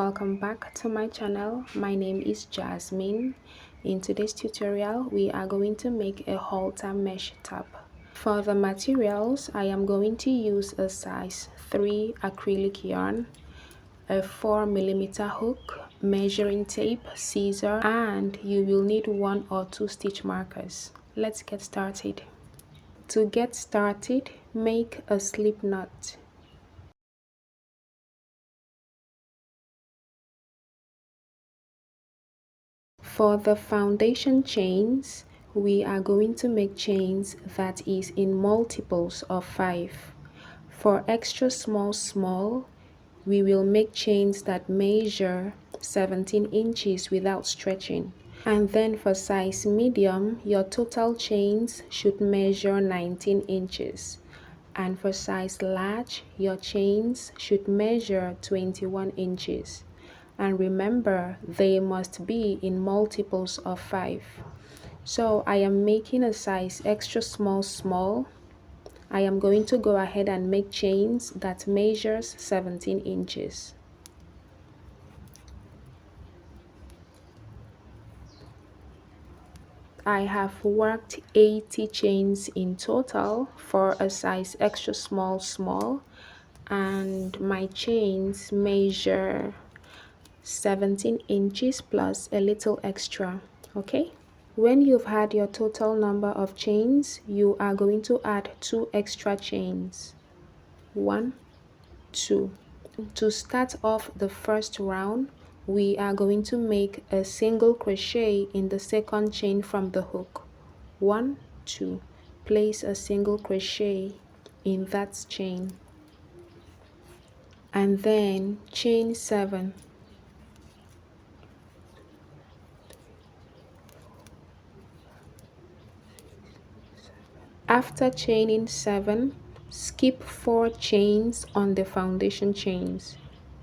welcome back to my channel. My name is Jasmine. In today's tutorial we are going to make a halter mesh top. For the materials, I am going to use a size 3 acrylic yarn, a 4mm hook, measuring tape, scissors, and you will need 1 or 2 stitch markers. Let's get started. To get started, make a slip knot. For the foundation chains, we are going to make chains that is in multiples of 5. For extra small, we will make chains that measure 17 inches without stretching. And then for size medium, your total chains should measure 19 inches. And for size large, your chains should measure 21 inches. And remember, they must be in multiples of 5. So I am making a size extra small. I am going to go ahead and make chains that measures 17 inches. I have worked 80 chains in total for a size extra small, and my chains measure 17 inches plus a little extra. Okay, when you've had your total number of chains, you are going to add 2 extra chains. 1, 2. To start off the first round, we are going to make a single crochet in the second chain from the hook. 1, 2. Place a single crochet in that chain, and then chain 7. After chaining 7, skip 4 chains on the foundation chains.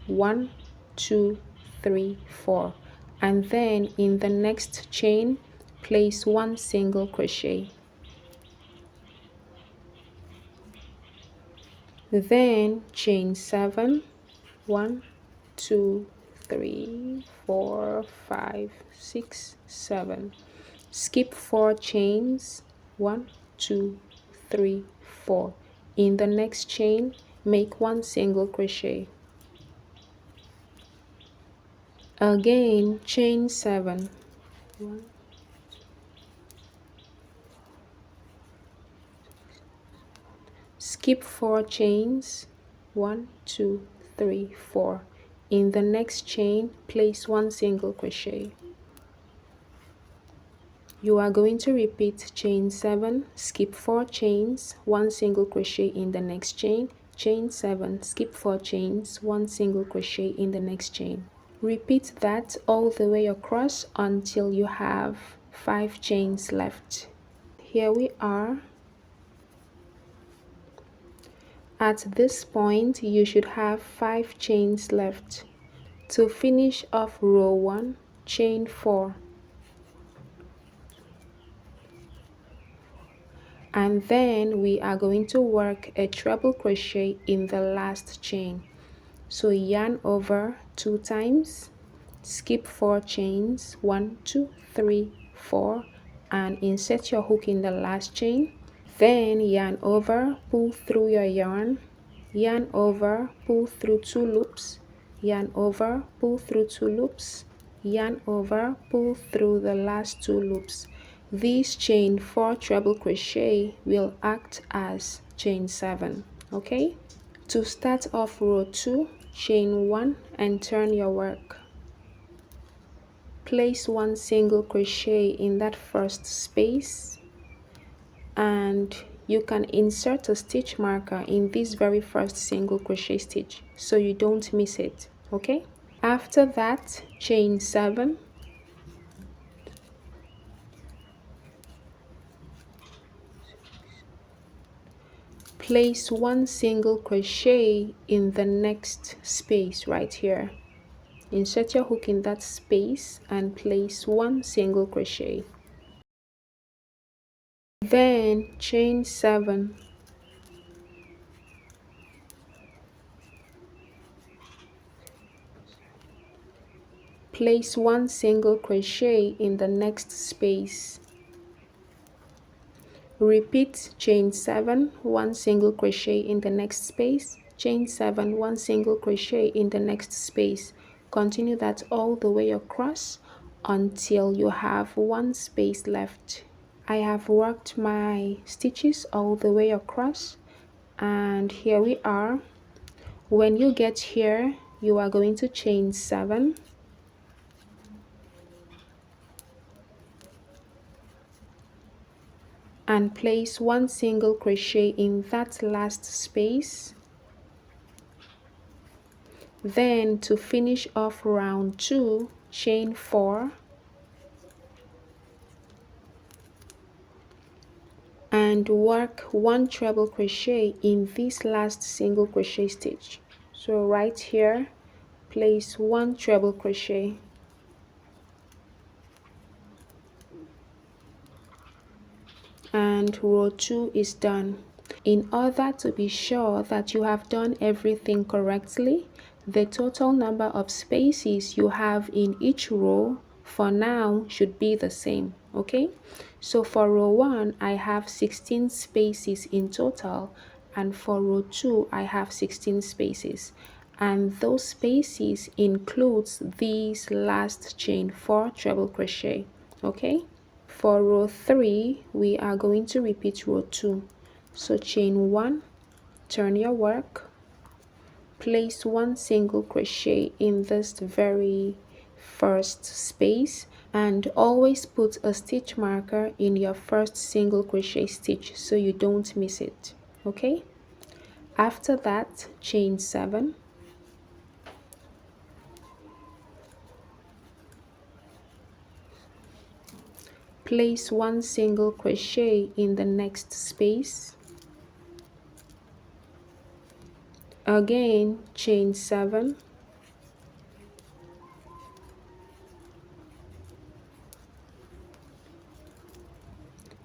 1, 2, 3, 4. And then in the next chain, place 1 single crochet. Then chain 7. 1, 2, 3, 4, 5, 6, 7. Skip 4 chains. 1, 2, 3, 4. In the next chain, make 1 single crochet. Again, chain 7. 1, skip 4 chains. 1, 2, 3, 4. In the next chain, place 1 single crochet. You are going to repeat chain 7, skip 4 chains, 1 single crochet in the next chain, chain 7, skip 4 chains, 1 single crochet in the next chain. Repeat that all the way across until you have 5 chains left. Here we are. At this point, you should have 5 chains left. To finish off row 1, chain 4. And then we are going to work a treble crochet in the last chain. So yarn over 2 times, skip 4 chains, 1, 2, 3, 4, and insert your hook in the last chain. Then yarn over, pull through your yarn over, pull through 2 loops, yarn over, pull through 2 loops, yarn over, pull through the last 2 loops. This chain 4 treble crochet will act as chain 7. Okay, to start off row 2, chain 1 and turn your work. Place 1 single crochet in that first space, and you can insert a stitch marker in this very first single crochet stitch so you don't miss it. Okay, after that, chain 7, place 1 single crochet in the next space right here. Insert your hook in that space and place 1 single crochet. Then chain 7. Place 1 single crochet in the next space. Repeat chain 7, 1 single crochet in the next space, chain 7, 1 single crochet in the next space. Continue that all the way across until you have 1 space left. I have worked my stitches all the way across, and here we are. When you get here, you are going to chain 7, and place 1 single crochet in that last space. Then to finish off round 2, chain 4 and work 1 treble crochet in this last single crochet stitch. So right here, place 1 treble crochet, and row 2 is done. In order to be sure that you have done everything correctly, the total number of spaces you have in each row for now should be the same. Okay, so for row 1 I have 16 spaces in total, and for row 2 I have 16 spaces, and those spaces includes these last chain 4 treble crochet. Okay, for row 3 we are going to repeat row 2. So chain 1, turn your work, place 1 single crochet in this very first space, and always put a stitch marker in your first single crochet stitch so you don't miss it. Okay, after that, chain 7, place 1 single crochet in the next space, again chain 7,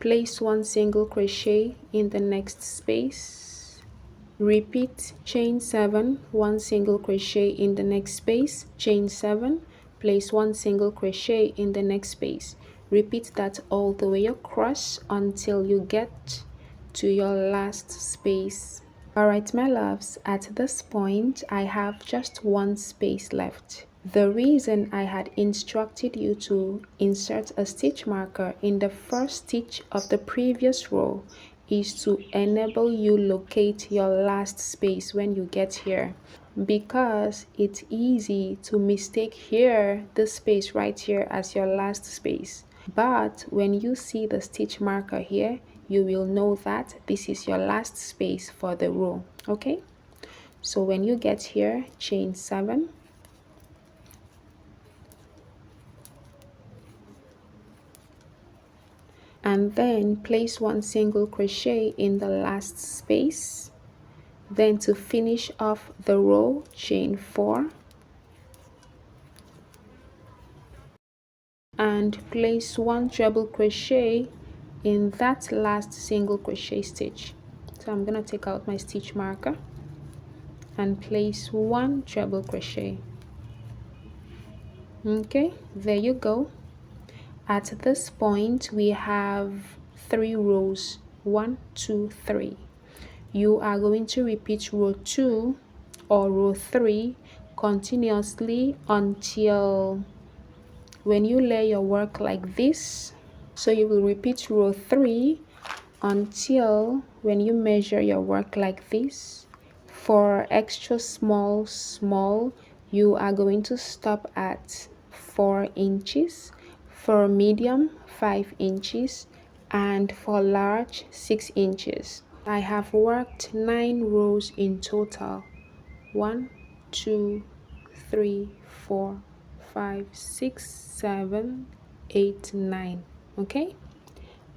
place 1 single crochet in the next space, repeat chain 7, 1 single crochet in the next space, chain 7, place 1 single crochet in the next space. Repeat that all the way across until you get to your last space. Alright my loves, at this point I have just 1 space left. The reason I had instructed you to insert a stitch marker in the first stitch of the previous row is to enable you locate your last space when you get here, because it's easy to mistake here, this space right here, as your last space. But when you see the stitch marker here, you will know that this is your last space for the row. Okay, so when you get here, chain 7, and then place 1 single crochet in the last space. Then to finish off the row, chain 4 and place 1 treble crochet in that last single crochet stitch. So I'm going to take out my stitch marker and place 1 treble crochet. Okay, there you go. At this point we have 3 rows, 1 2 3. You are going to repeat row 2 or row 3 continuously until when you lay your work like this. So you will repeat row 3 until when you measure your work like this. For extra small, you are going to stop at 4 inches, for medium 5 inches, and for large 6 inches. I have worked 9 rows in total. 1 2 3 4 5 6 7 8 9. Okay,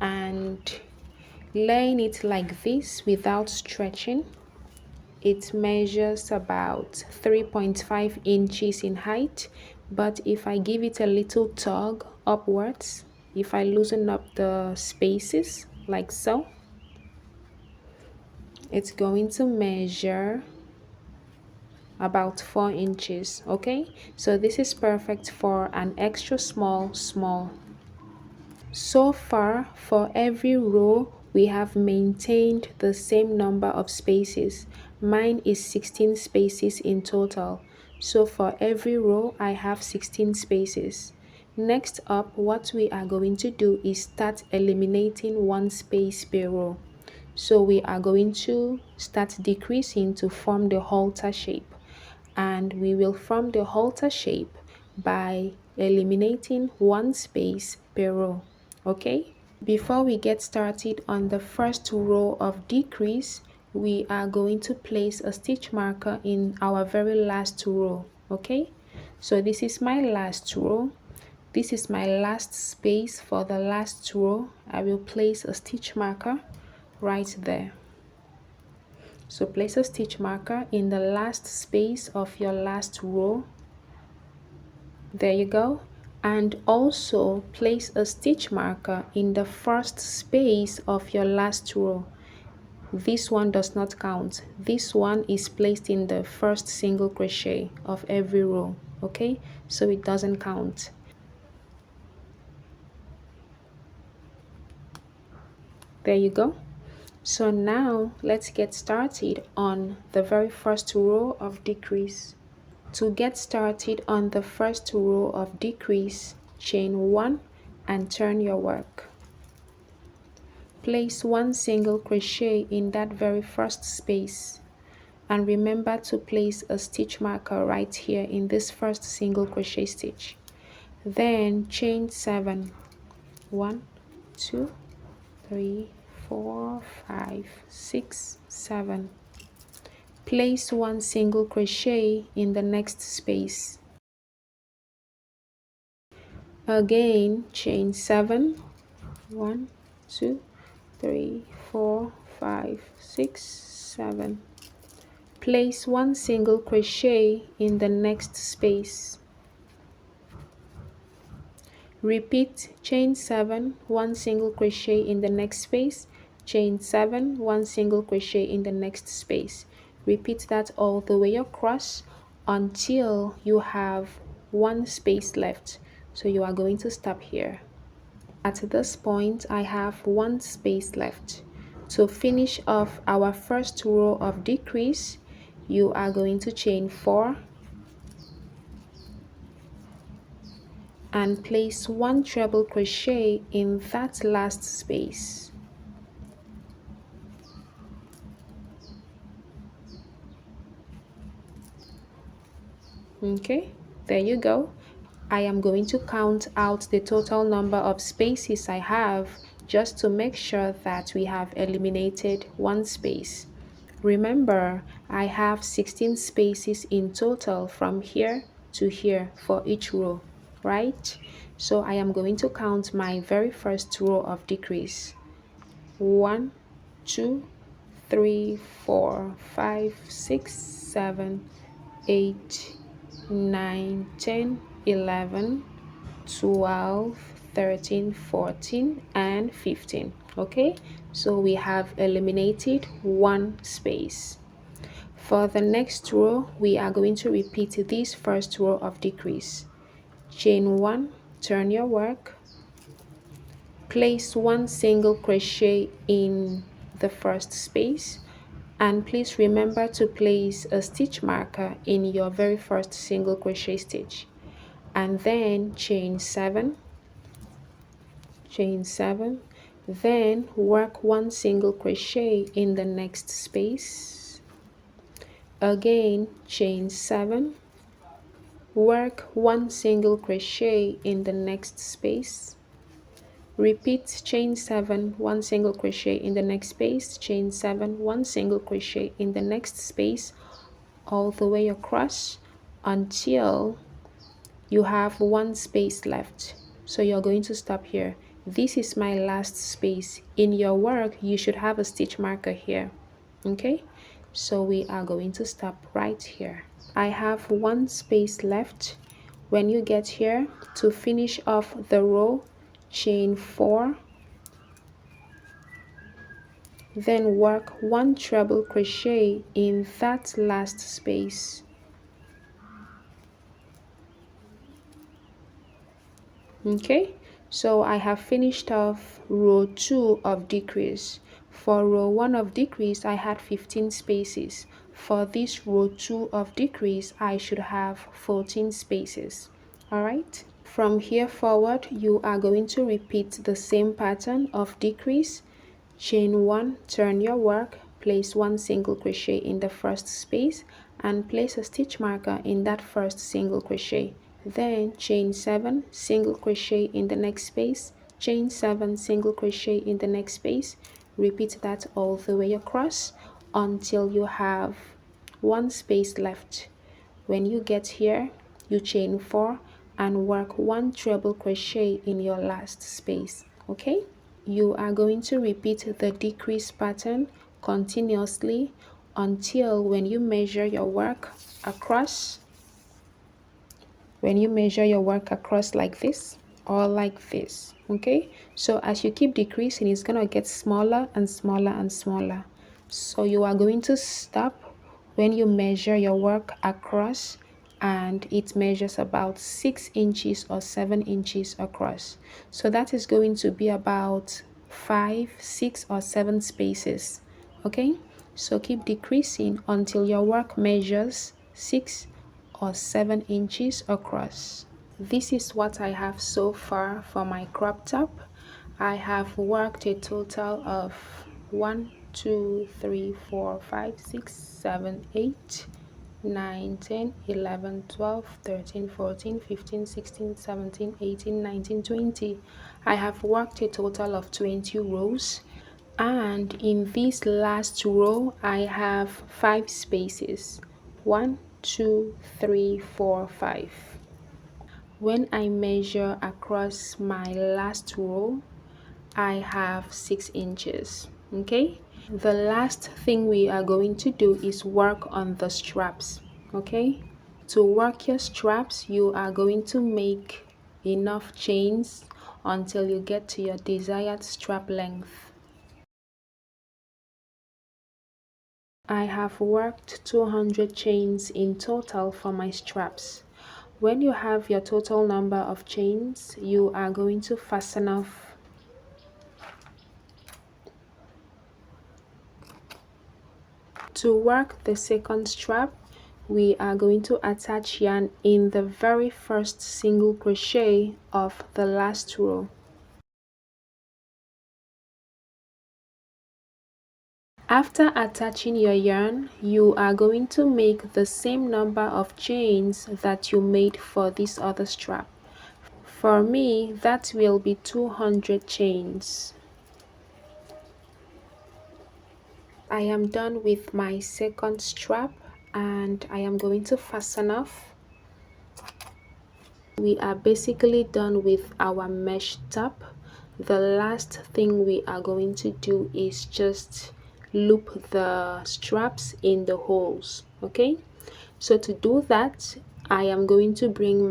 and laying it like this without stretching, it measures about 3.5 inches in height. But if I give it a little tug upwards, if I loosen up the spaces like so, it's going to measure about 4 inches. Okay, so this is perfect for an extra small. So far, for every row, we have maintained the same number of spaces. Mine is 16 spaces in total. So for every row, I have 16 spaces. Next up, what we are going to do is start eliminating one space per row. So we are going to start decreasing to form the halter shape. And we will form the halter shape by eliminating one space per row. Okay? Before we get started on the first row of decrease, we are going to place a stitch marker in our very last row. Okay? So this is my last row. This is my last space for the last row. I will place a stitch marker right there. So place a stitch marker in the last space of your last row. There you go. And also place a stitch marker in the first space of your last row. This one does not count. This one is placed in the first single crochet of every row. Okay, so it doesn't count. There you go. So now let's get started on the very first row of decrease. To get started on the first row of decrease, chain 1 and turn your work. Place one single crochet in that very first space, and remember to place a stitch marker right here in this first single crochet stitch. Then chain 7. 1, 2, 3, 4, 5, 6, 7. Place one single crochet in the next space. Again, chain 7. 1, 2, 3, 4, 5, 6, 7. Place one single crochet in the next space. Repeat chain 7, one single crochet in the next space, chain 7, one single crochet in the next space. Repeat that all the way across until you have one space left. So you are going to stop here. At this point, I have one space left. To finish off our first row of decrease, you are going to chain 4 and place one treble crochet in that last space. Okay, there you go. I am going to count out the total number of spaces I have just to make sure that we have eliminated one space. Remember, I have 16 spaces in total from here to here for each row, right? So I am going to count my very first row of decrease. 1, 2, 3, 4, 5, 6, 7, 8, 9, 10, 11, 12, 13, 14, and 15. Okay, so we have eliminated one space. For the next row, we are going to repeat this first row of decrease. Chain 1, turn your work, place one single crochet in the first space, and please remember to place a stitch marker in your very first single crochet stitch, and then chain 7, then work one single crochet in the next space. Again, chain 7, work one single crochet in the next space. Repeat chain 7, one single crochet in the next space, chain 7, one single crochet in the next space, all the way across until you have one space left. So you're going to stop here. This is my last space. In your work, you should have a stitch marker here. Okay, so we are going to stop right here. I have one space left. When you get here, to finish off the row, chain 4, then work one treble crochet in that last space. Okay, so I have finished off row 2 of decrease. For row 1 of decrease I had 15 spaces. For this row 2 of decrease I should have 14 spaces. Alright, from here forward you are going to repeat the same pattern of decrease. Chain 1, turn your work, place 1 single crochet in the first space and place a stitch marker in that first single crochet. Then chain 7, single crochet in the next space, chain 7, single crochet in the next space. Repeat that all the way across until you have 1 space left. When you get here, you chain 4 and work 1 treble crochet in your last space. Okay, you are going to repeat the decrease pattern continuously until when you measure your work across, like this or like this. Okay, so as you keep decreasing, it's gonna get smaller and smaller and smaller. So you are going to stop when you measure your work across and it measures about 6 inches or 7 inches across. So that is going to be about 5, 6 or 7 spaces. Okay, so keep decreasing until your work measures 6 or 7 inches across. This is what I have so far for my crop top. I have worked a total of 1, 2, 3, 4, 5, 6, 7, 8, 9, 10, 11, 12, 13, 14, 15, 16, 17, 18, 19, 20. I have worked a total of 20 rows, and in this last row I have 5 spaces. 1, 2, 3, 4, 5. When I measure across my last row, I have 6 inches. Okay, the last thing we are going to do is work on the straps. Okay, to work your straps, you are going to make enough chains until you get to your desired strap length. I have worked 200 chains in total for my straps. When you have your total number of chains, you are going to fasten off to work the second strap. We are going to attach yarn in the very first single crochet of the last row. After attaching your yarn, you are going to make the same number of chains that you made for this other strap. For me, that will be 200 chains. I am done with my second strap and I am going to fasten off. We are basically done with our mesh top. The last thing we are going to do is just loop the straps in the holes. Okay, so to do that, I am going to bring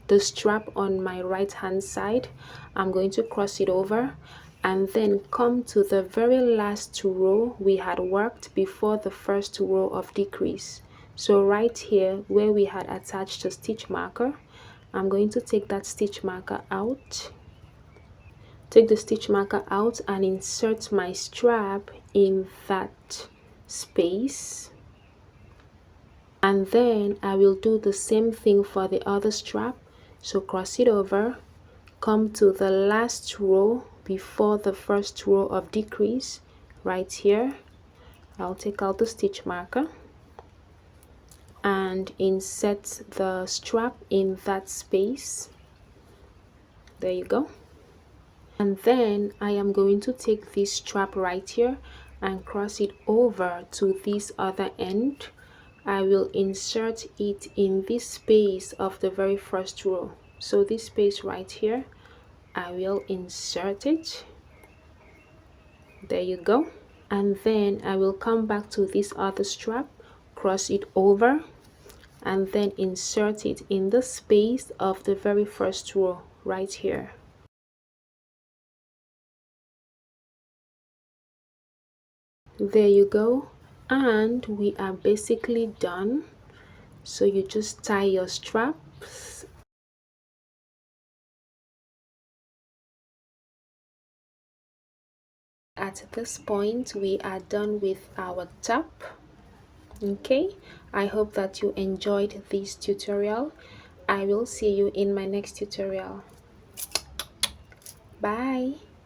the strap on my right hand side. I'm going to cross it over and then come to the very last row we had worked before the first row of decrease. So right here where we had attached a stitch marker, I'm going to take that stitch marker out, take the stitch marker out and insert my strap in that space, and then I will do the same thing for the other strap. So cross it over, come to the last row before the first row of decrease. Right here I'll take out the stitch marker and insert the strap in that space. There you go. And then I am going to take this strap right here and cross it over to this other end. I will insert it in this space of the very first row. So this space right here, I will insert it. There you go. And then I will come back to this other strap, cross it over, and then insert it in the space of the very first row right here. There you go, and we are basically done. So you just tie your straps At this point, we are done with our top. Okay, I hope that you enjoyed this tutorial. I will see you in my next tutorial. Bye.